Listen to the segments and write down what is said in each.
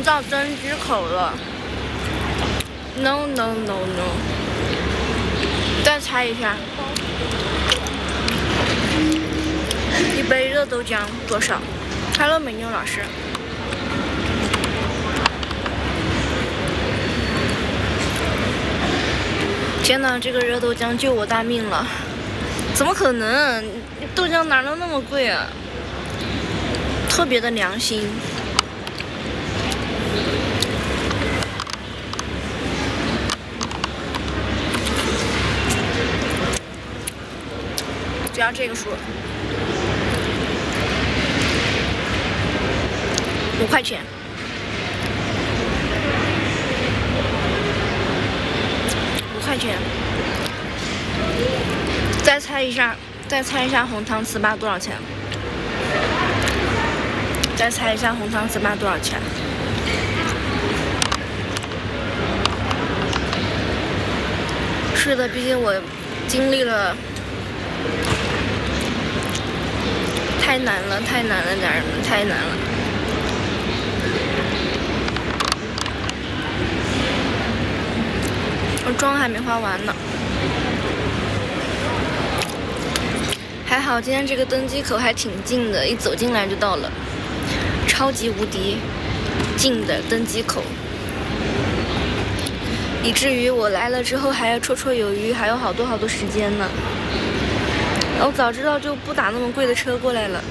到登机口了。No no no no。再猜一下，一杯热豆浆多少 ？Hello， 美妞老师。天哪，这个热豆浆救我大命了！怎么可能？豆浆哪能那么贵啊？特别的良心。只要这个数，5块钱。5块钱。再猜一下红汤糍粑多少钱？再猜一下红汤糍粑多少钱？是的，毕竟我经历了。太难了，太难了，家人们，太难了。我妆还没化完呢。还好今天这个登机口还挺近的，一走进来就到了，超级无敌近的登机口，以至于我来了之后还要绰绰有余，还有好多时间呢。我早知道就不打那么贵的车过来了。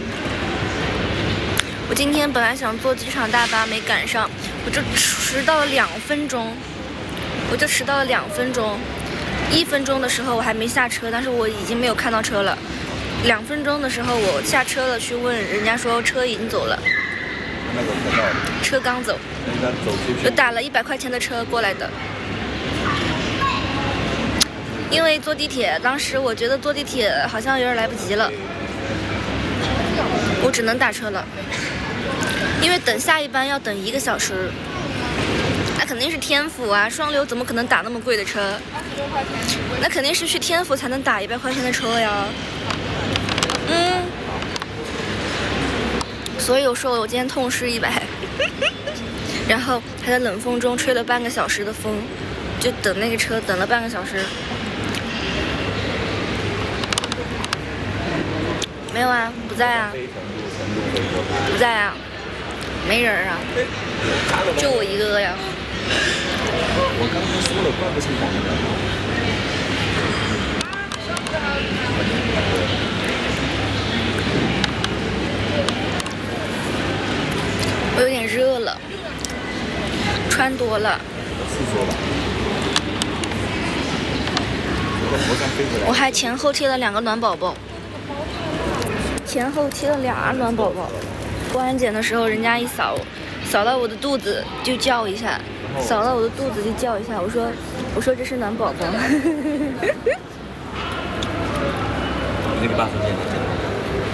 我今天本来想坐机场大巴，没赶上，我就迟到了2分钟。1分钟的时候我还没下车，但是我已经没有看到车了。2分钟的时候我下车了，去问人家说车已经走了。车刚走，我打了100块钱的车过来的。因为坐地铁，当时我觉得坐地铁好像有点来不及了，我只能打车了。因为等下一班要等1个小时，那肯定是天府啊，双流怎么可能打那么贵的车？那肯定是去天府才能打100块钱的车呀。所以我说我今天痛失100，然后还在冷风中吹了半个小时的风，就等那个车等了半个小时。没有啊，不在啊，不在啊，没人啊，就我一个呀。我刚刚说了，怪不成黄的。我有点热了，穿多了。我还前后贴了2个暖宝宝。前后贴了2暖宝宝，过安检的时候，人家一扫到我的肚子就叫一下，我说这是暖宝宝。那个大叔见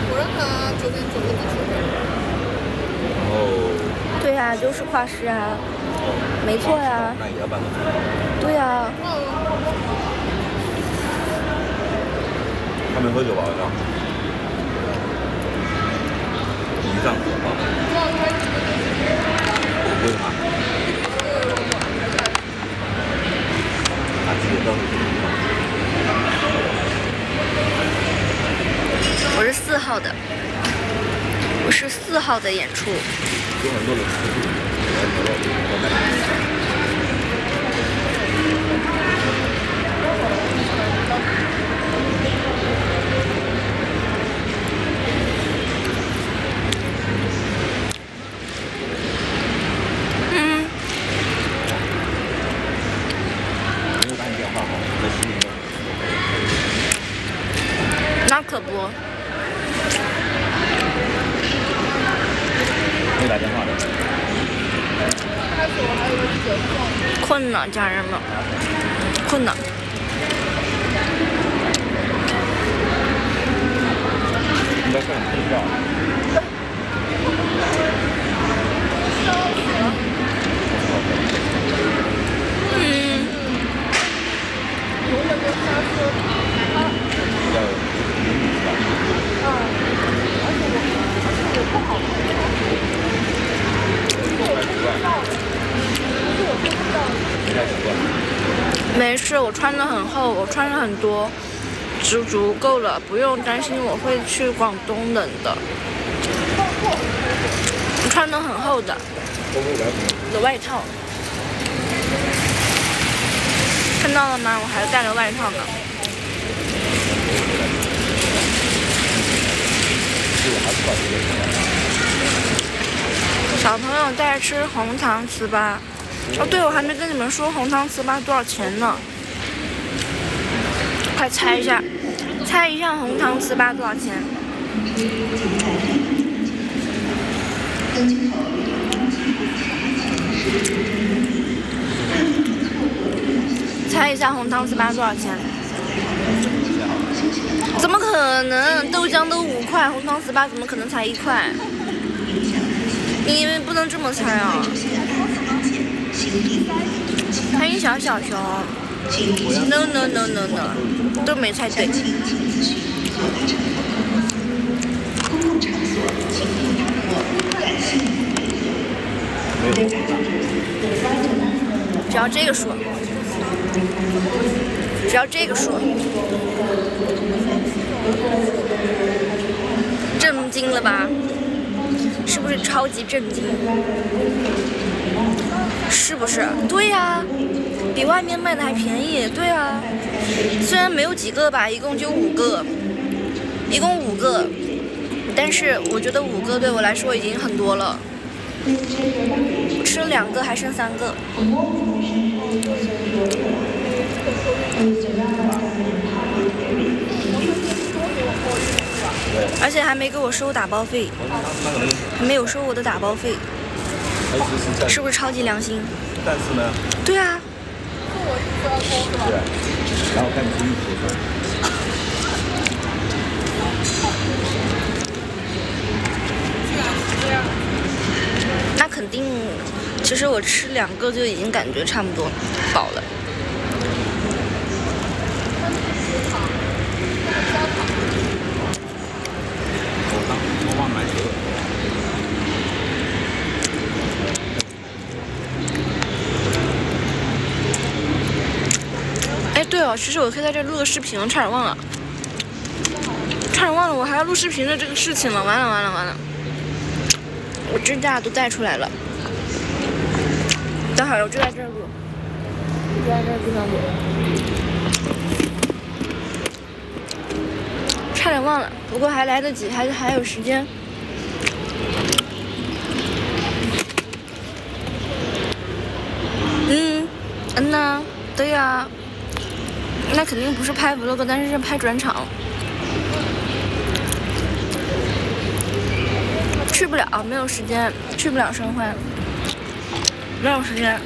我让他9点走的地铁。然后。对呀，就是跨市啊，没错呀。那也要办个。对呀。他们喝酒吧？好像。上火吗？为啥？我是4号的，我是4号的演出。有很多人。那可不。没打电话的。困了，家人们，困了。应该算是睡觉。而且我不好。没事，我穿的很厚，我穿了很多，足够了，不用担心我会去广东冷的。我穿的很厚的，我的外套，看到了吗？我还带着外套呢。小朋友在吃红糖糍粑。哦，对，我还没跟你们说红糖糍粑多少钱呢？快猜一下，猜一下红糖糍粑多少钱？猜一下红糖糍粑多少钱？怎么可能？豆浆都5块，红糖糍粑怎么可能才1块？你不能这么猜啊！猜一小熊 ，no no no no no， 都没猜对。只要这个数，只要这个数，震惊了吧？是不是超级震惊？是不是？对呀，比外面卖的还便宜。对啊，虽然没有几个吧，一共就5个，但是我觉得5个对我来说已经很多了。我吃了2个，还剩3个。而且还没给我收打包费，还没有收我的打包费，是不是超级良心？但是呢？对啊。对，然后看你自己结算。那肯定，其实我吃2个就已经感觉差不多饱了。我忘了买球了。哎，对哦，其实我可以在这录个视频，差点忘了，我还要录视频的这个事情了，完了，我支架都带出来了，等会儿我就在这儿录，就在这个地方录，差点忘了，不过还来得及，还有时间。呐，对呀，那肯定不是拍 vlog， 但是是拍转场。去不了，没有时间，去不了申花，没有时间。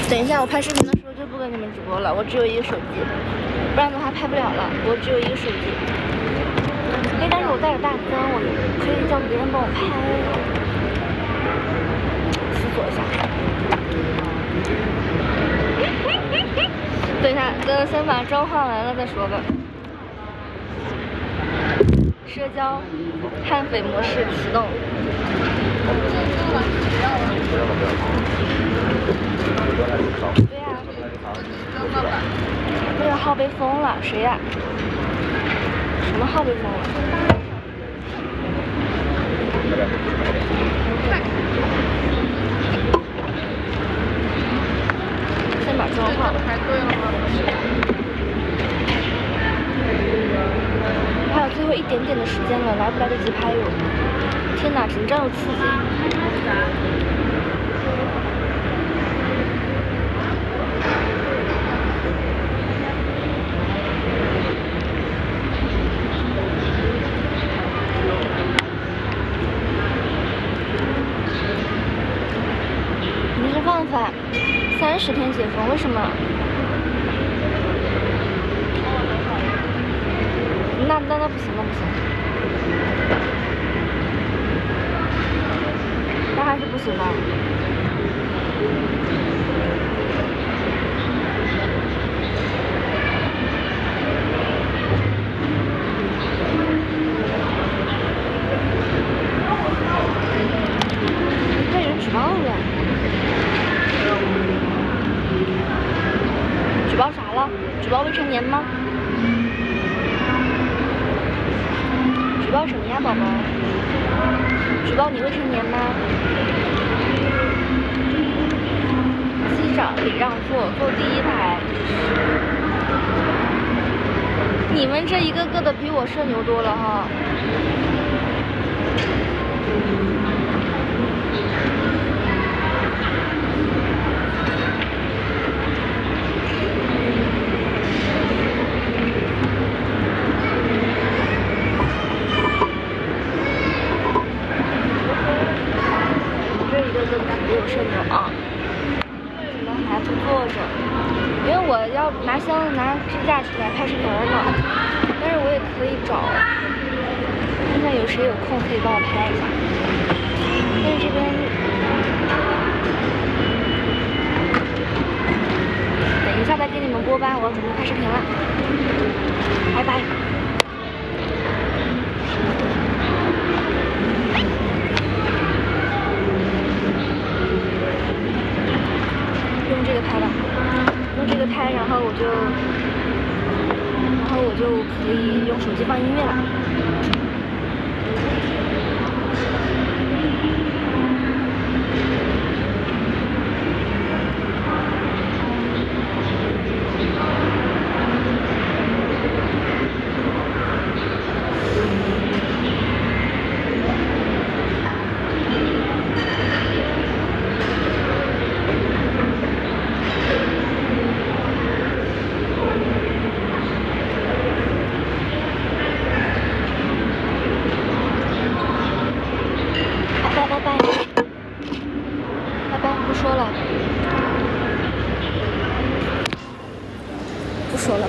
等一下，我拍视频的时候就不跟你们直播了，我只有一个手机，不然的话拍不了了，我只有一个手机。但是我带着大灯，我可以叫别人帮我拍。思索一下。等一下，先把妆化完了再说吧。社交悍匪模式启动。对呀。那个号被封了，谁呀？什么号被封了？先把妆化了。还有最后一点点的时间了，来不来得及拍哟？天哪，紧张又刺激。你是犯法，30天解封，为什么？那不行，那还是不行的。宝，举报未成年吗？举报什么呀，宝宝？举报你未成年吗？机长礼让座，坐第一排。你们这一个个的比我社牛多了哈。比我社牛啊！怎么还不坐着？因为我要拿箱子、拿支架出来拍视频呢。但是我也可以找，看看有谁有空可以帮我拍一下。但是这边，等一下再给你们播吧，我要准备拍视频了，拜拜。用这个拍吧，用这个拍，然后我就可以用手机放音乐了。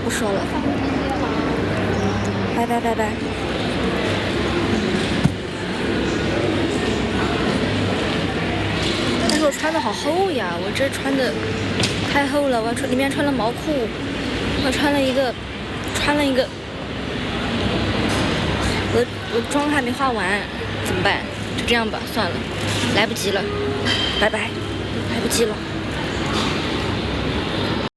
不说了，拜拜拜拜。但是我穿的好厚呀，我这穿的太厚了，我里面穿了毛裤，我穿了一个，我妆还没化完，怎么办？就这样吧，算了，来不及了，拜拜，来不及了。